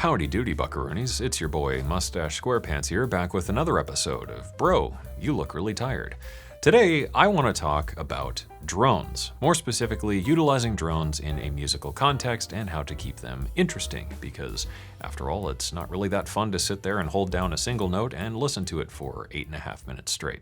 Howdy doody, buckaroonies. It's your boy, Mustache Squarepants here, back with another episode of Bro, You Look Really Tired. Today, I want to talk about drones. More specifically, utilizing drones in a musical context and how to keep them interesting, because after all, it's not really that fun to sit there and hold down a single note and listen to it for 8.5 minutes straight.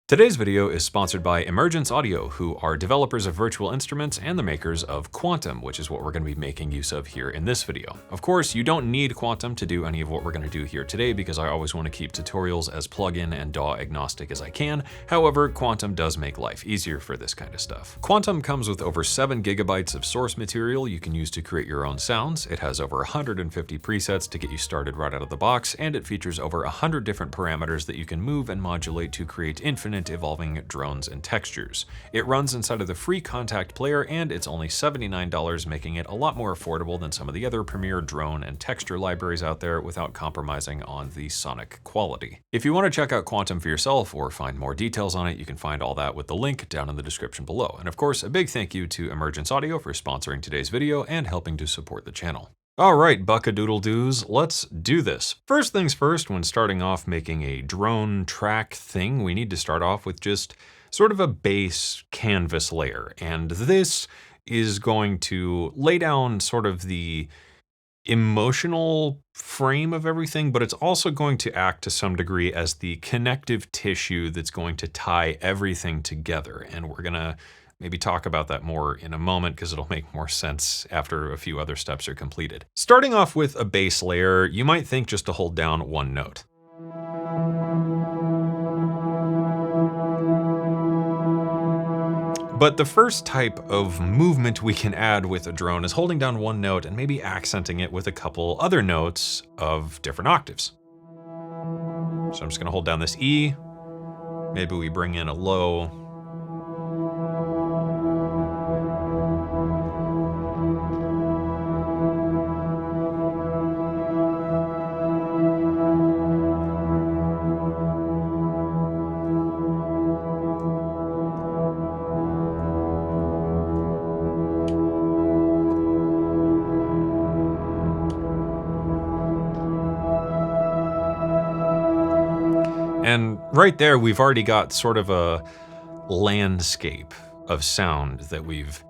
Today's video is sponsored by Emergence Audio, who are developers of virtual instruments and the makers of Quantum, which is what we're going to be making use of here in this video. Of course, you don't need Quantum to do any of what we're going to do here today, because I always want to keep tutorials as plugin and DAW agnostic as I can. However, Quantum does make life easier for this kind of stuff. Quantum comes with over 7 gigabytes of source material you can use to create your own sounds. It has over 150 presets to get you started right out of the box, and it features over 100 different parameters that you can move and modulate to create infinite evolving drones and textures. It runs inside of the free Contact player, and it's only $79, making it a lot more affordable than some of the other premier drone and texture libraries out there without compromising on the sonic quality. If you want to check out Quantum for yourself or find more details on it, you can find all that with the link down in the description below. And of course, a big thank you to Emergence Audio for sponsoring today's video and helping to support the channel. All right, buckadoodle-doos, let's do this. First things first, when starting off making a drone track thing, we need to start off with just sort of a base canvas layer. And this is going to lay down sort of the emotional frame of everything, but it's also going to act to some degree as the connective tissue that's going to tie everything together. And we're gonna maybe talk about that more in a moment, because it'll make more sense after a few other steps are completed. Starting off with a base layer, you might think just to hold down one note. But the first type of movement we can add with a drone is holding down one note and maybe accenting it with a couple other notes of different octaves. So I'm just gonna hold down this E. Maybe we bring in a low. And right there, we've already got sort of a landscape of sound that we've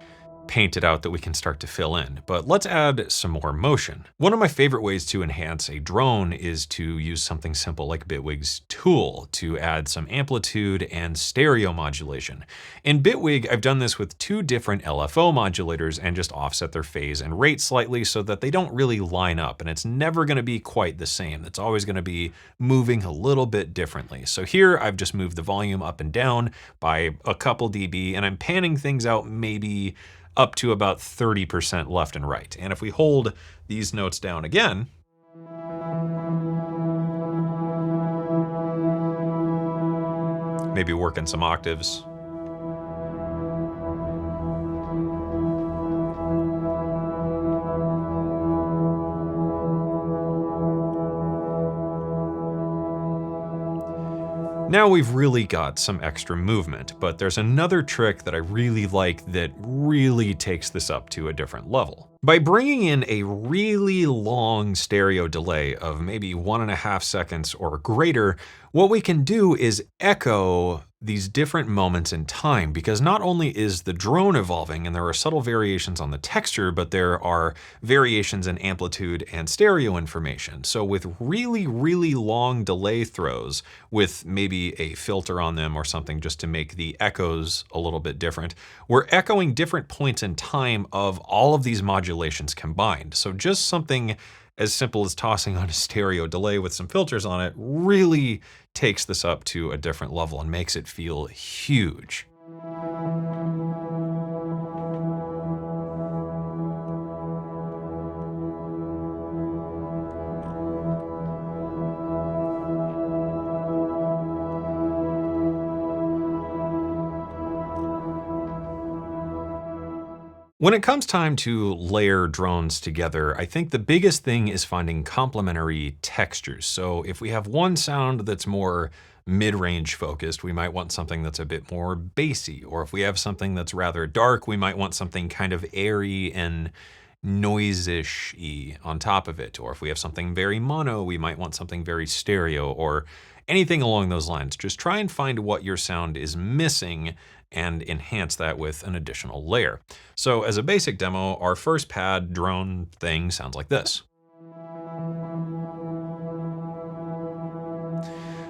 painted out that we can start to fill in. But let's add some more motion. One of my favorite ways to enhance a drone is to use something simple like Bitwig's tool to add some amplitude and stereo modulation. In Bitwig, I've done this with 2 different LFO modulators and just offset their phase and rate slightly so that they don't really line up, and it's never gonna be quite the same. It's always gonna be moving a little bit differently. So here I've just moved the volume up and down by a couple dB, and I'm panning things out maybe up to about 30% left and right. And if we hold these notes down again, maybe work in some octaves. Now we've really got some extra movement, but there's another trick that I really like that really takes this up to a different level. By bringing in a really long stereo delay of maybe 1.5 seconds or greater, what we can do is echo these different moments in time, because not only is the drone evolving and there are subtle variations on the texture, but there are variations in amplitude and stereo information. So with really, really long delay throws with maybe a filter on them or something just to make the echoes a little bit different, we're echoing different points in time of all of these modulations combined. So just something as simple as tossing on a stereo delay with some filters on it really takes this up to a different level and makes it feel huge. When it comes time to layer drones together, I think the biggest thing is finding complementary textures. So if we have one sound that's more mid-range focused, we might want something that's a bit more bassy. Or if we have something that's rather dark, we might want something kind of airy and noise-ish-y on top of it. Or if we have something very mono, we might want something very stereo or anything along those lines. Just try and find what your sound is missing and enhance that with an additional layer. So as a basic demo, our first pad drone thing sounds like this.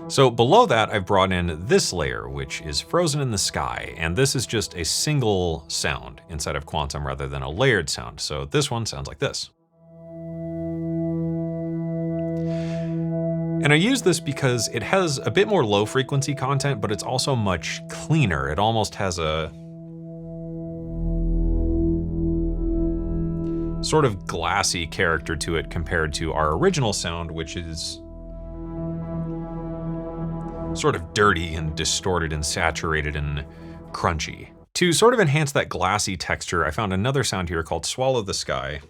So below that, I've brought in this layer, which is frozen in the sky. And this is just a single sound inside of Quantum rather than a layered sound. So this one sounds like this. And I use this because it has a bit more low frequency content, but it's also much cleaner. It almost has a sort of glassy character to it compared to our original sound, which is sort of dirty and distorted and saturated and crunchy. To sort of enhance that glassy texture, I found another sound here called Swallow the Sky,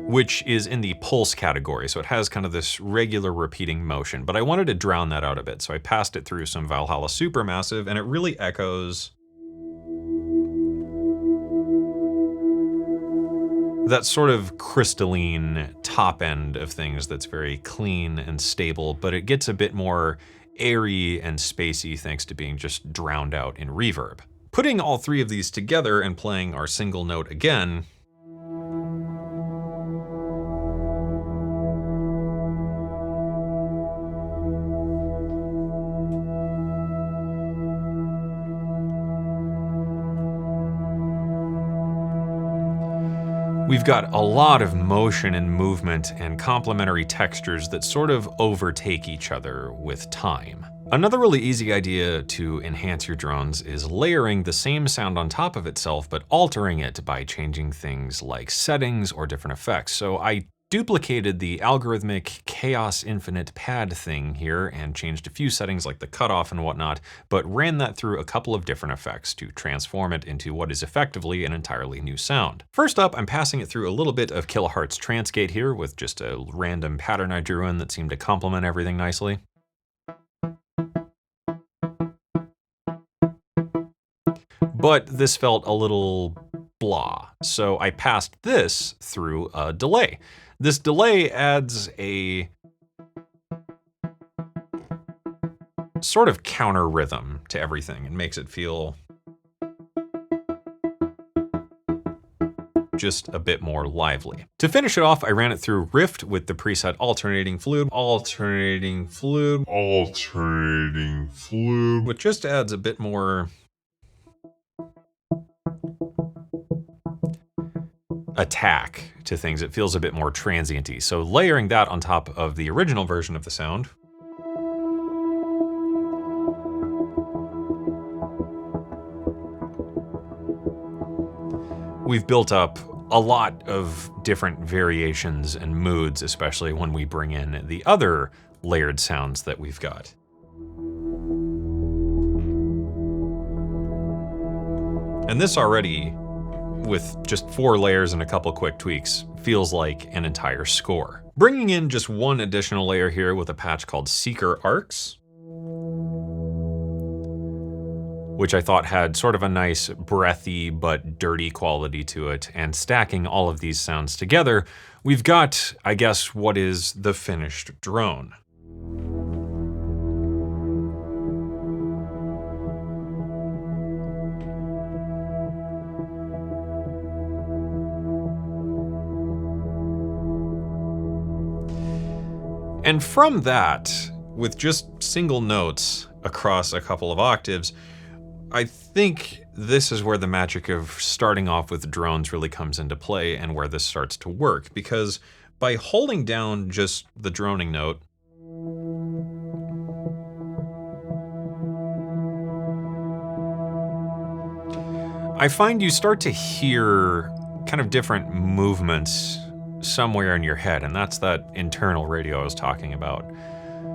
which is in the pulse category. So it has kind of this regular repeating motion, but I wanted to drown that out a bit. So I passed it through some Valhalla Supermassive and it really echoes that sort of crystalline top end of things that's very clean and stable, but it gets a bit more airy and spacey thanks to being just drowned out in reverb. Putting all three of these together and playing our single note again, we've got a lot of motion and movement and complementary textures that sort of overtake each other with time. Another really easy idea to enhance your drones is layering the same sound on top of itself, but altering it by changing things like settings or different effects. So I duplicated the algorithmic chaos infinite pad thing here and changed a few settings like the cutoff and whatnot, but ran that through a couple of different effects to transform it into what is effectively an entirely new sound. First up, I'm passing it through a little bit of Kiloheart's Transgate here with just a random pattern I drew in that seemed to complement everything nicely. But this felt a little blah, so I passed this through a delay. This delay adds a sort of counter rhythm to everything and makes it feel just a bit more lively. To finish it off, I ran it through Rift with the preset alternating fluid, which just adds a bit more attack to things. It feels a bit more transient-y. So layering that on top of the original version of the sound, we've built up a lot of different variations and moods, especially when we bring in the other layered sounds that we've got. And this already, with just 4 layers and a couple quick tweaks, feels like an entire score. Bringing in just one additional layer here with a patch called Seeker Arcs, which I thought had sort of a nice breathy but dirty quality to it, and stacking all of these sounds together, we've got, I guess, what is the finished drone. And from that, with just single notes across a couple of octaves, I think this is where the magic of starting off with drones really comes into play and where this starts to work, because by holding down just the droning note, I find you start to hear kind of different movements somewhere in your head, and that's that internal radio I was talking about.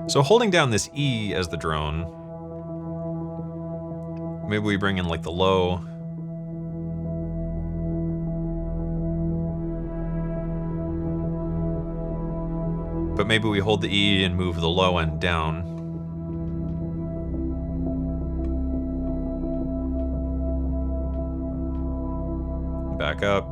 So holding down this E as the drone, Maybe we bring in like the low. But maybe we hold the E and move the low end down. Back up.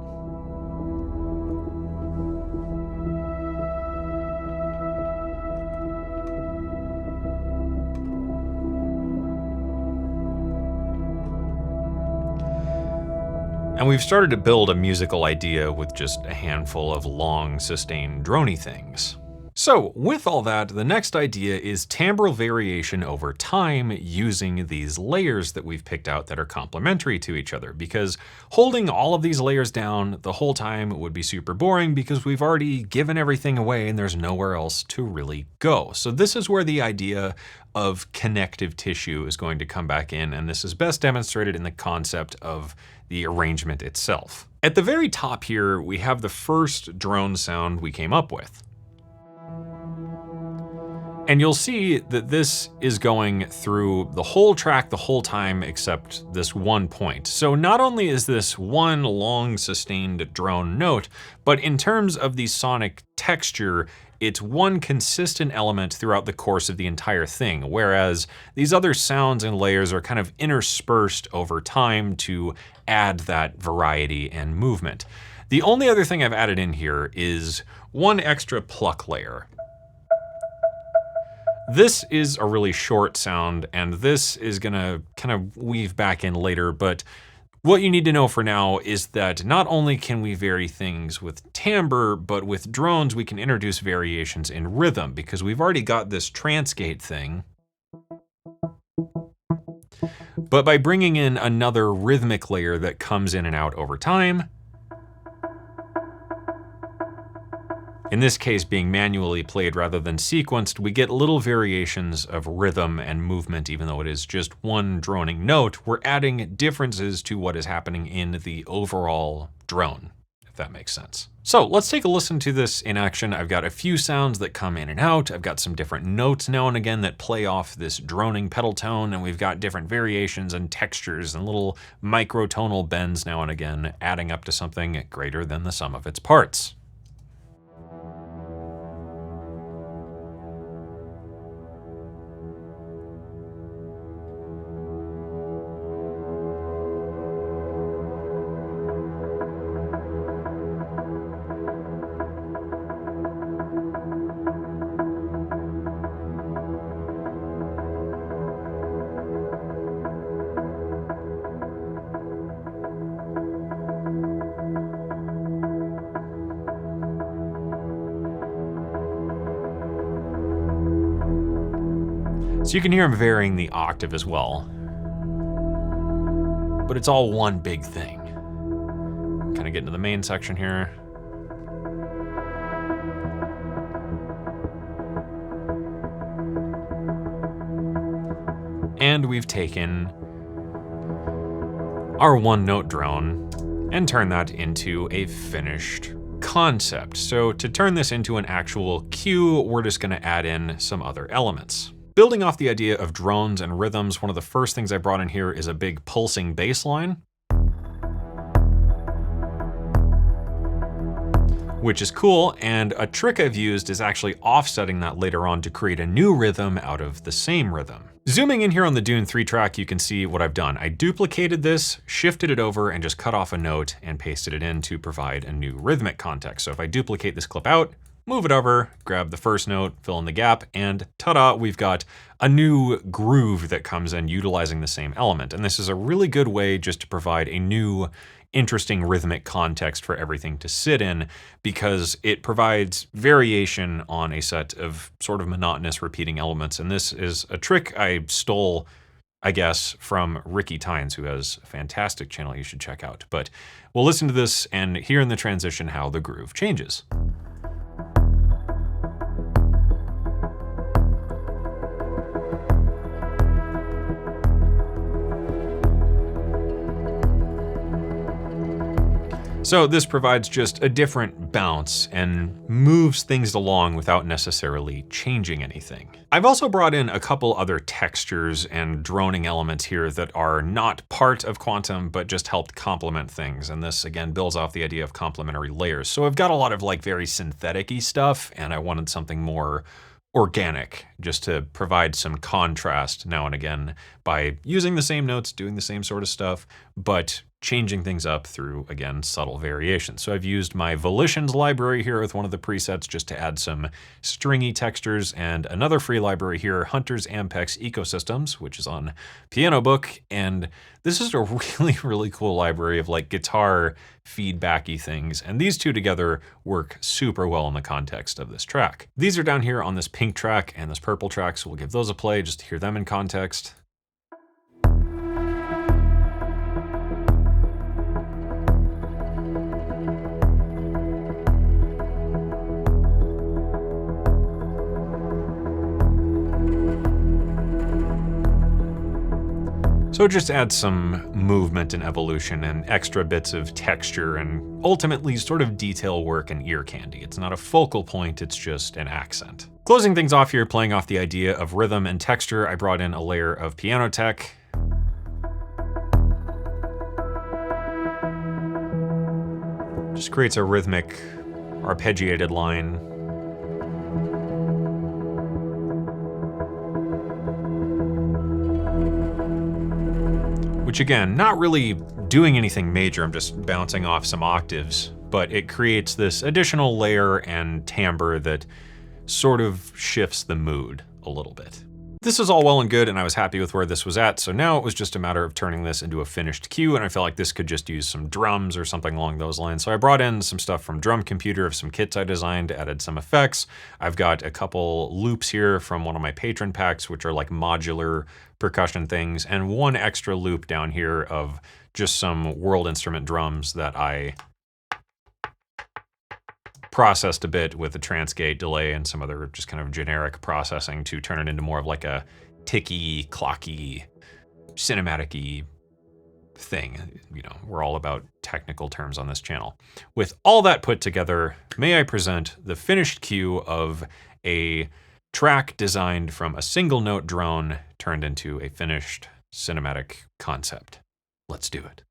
And we've started to build a musical idea with just a handful of long, sustained, drony things. So with all that, the next idea is timbral variation over time using these layers that we've picked out that are complementary to each other, because holding all of these layers down the whole time would be super boring because we've already given everything away and there's nowhere else to really go. So this is where the idea of connective tissue is going to come back in, and this is best demonstrated in the concept of the arrangement itself. At the very top here, we have the first drone sound we came up with. And you'll see that this is going through the whole track the whole time except this one point. So not only is this one long sustained drone note, but in terms of the sonic texture, it's one consistent element throughout the course of the entire thing, whereas these other sounds and layers are kind of interspersed over time to add that variety and movement. The only other thing I've added in here is one extra pluck layer. This is a really short sound, and this is gonna kind of weave back in later, but what you need to know for now is that not only can we vary things with timbre, but with drones we can introduce variations in rhythm, because we've already got this transgate thing. But by bringing in another rhythmic layer that comes in and out over time, in this case being manually played rather than sequenced, we get little variations of rhythm and movement. Even though it is just one droning note, we're adding differences to what is happening in the overall drone, if that makes sense. So let's take a listen to this in action. I've got a few sounds that come in and out. I've got some different notes now and again that play off this droning pedal tone, and we've got different variations and textures and little microtonal bends now and again, adding up to something greater than the sum of its parts. So you can hear him varying the octave as well. But it's all one big thing. Kind of get into the main section here. And we've taken our one note drone and turned that into a finished concept. So to turn this into an actual cue, we're just gonna add in some other elements. Building off the idea of drones and rhythms, one of the first things I brought in here is a big pulsing bass line, which is cool, and a trick I've used is actually offsetting that later on to create a new rhythm out of the same rhythm. Zooming in here on the Dune 3 track, you can see what I've done. I duplicated this, shifted it over, and just cut off a note and pasted it in to provide a new rhythmic context. So if I duplicate this clip out, move it over, grab the first note, fill in the gap, and ta-da, we've got a new groove that comes in utilizing the same element. And this is a really good way just to provide a new, interesting rhythmic context for everything to sit in, because it provides variation on a set of sort of monotonous repeating elements. And this is a trick I stole, I guess, from Ricky Tynes, who has a fantastic channel you should check out. But we'll listen to this and hear in the transition how the groove changes. So this provides just a different bounce and moves things along without necessarily changing anything. I've also brought in a couple other textures and droning elements here that are not part of Quantum, but just helped complement things. And this again builds off the idea of complementary layers. So I've got a lot of like very synthetic-y stuff, and I wanted something more organic, just to provide some contrast now and again by using the same notes, doing the same sort of stuff, but changing things up through, again, subtle variations. So I've used my Volitions library here with one of the presets just to add some stringy textures, and another free library here, Hunter's Ampex Ecosystems, which is on Piano Book. And this is a really, really cool library of like guitar feedbacky things. And these two together work super well in the context of this track. These are down here on this pink track and this purple track, so we'll give those a play just to hear them in context. So it just adds some movement and evolution and extra bits of texture and ultimately sort of detail work and ear candy. It's not a focal point, it's just an accent. Closing things off here, playing off the idea of rhythm and texture, I brought in a layer of piano tech. Just creates a rhythmic, arpeggiated line. Which again, not really doing anything major, I'm just bouncing off some octaves, but it creates this additional layer and timbre that sort of shifts the mood a little bit. This is all well and good, and I was happy with where this was at, so now it was just a matter of turning this into a finished cue, and I felt like this could just use some drums or something along those lines. So I brought in some stuff from Drum Computer of some kits I designed, added some effects. I've got a couple loops here from one of my patron packs, which are like modular percussion things, and one extra loop down here of just some world instrument drums that I processed a bit with a transgate delay and some other just kind of generic processing to turn it into more of like a ticky, clocky, cinematic-y thing. You know, we're all about technical terms on this channel. With all that put together, may I present the finished cue of a track designed from a single note drone turned into a finished cinematic concept. Let's do it.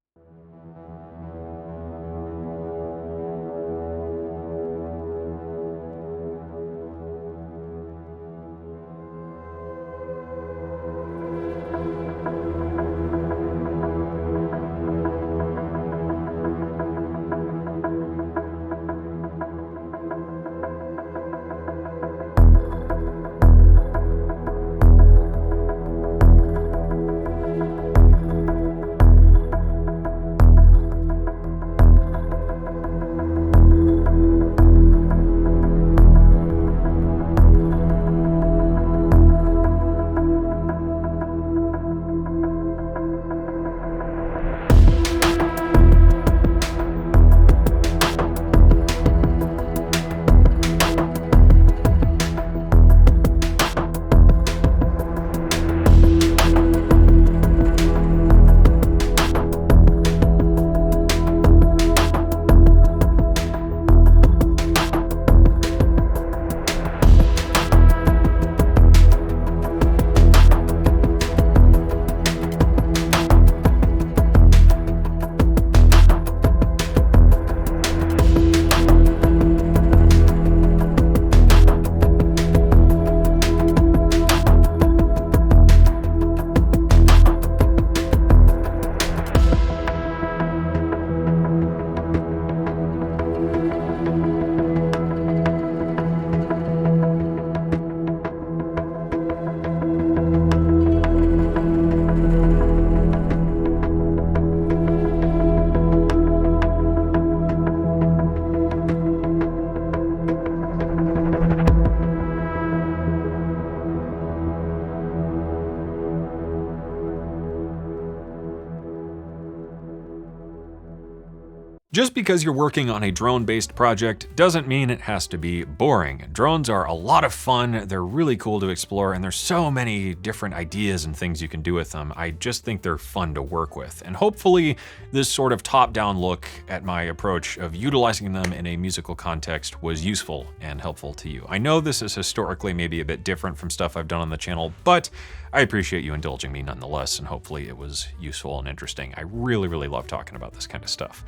Just because you're working on a drone-based project doesn't mean it has to be boring. Drones are a lot of fun, they're really cool to explore, and there's so many different ideas and things you can do with them. I just think they're fun to work with. And hopefully this sort of top-down look at my approach of utilizing them in a musical context was useful and helpful to you. I know this is historically maybe a bit different from stuff I've done on the channel, but I appreciate you indulging me nonetheless, and hopefully it was useful and interesting. I really, really love talking about this kind of stuff.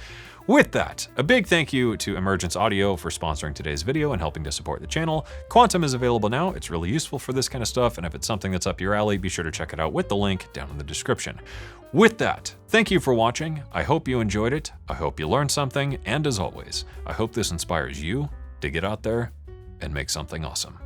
With that, a big thank you to Emergence Audio for sponsoring today's video and helping to support the channel. Quantum is available now. It's really useful for this kind of stuff, and if it's something that's up your alley, be sure to check it out with the link down in the description. With that, thank you for watching. I hope you enjoyed it. I hope you learned something, and as always, I hope this inspires you to get out there and make something awesome.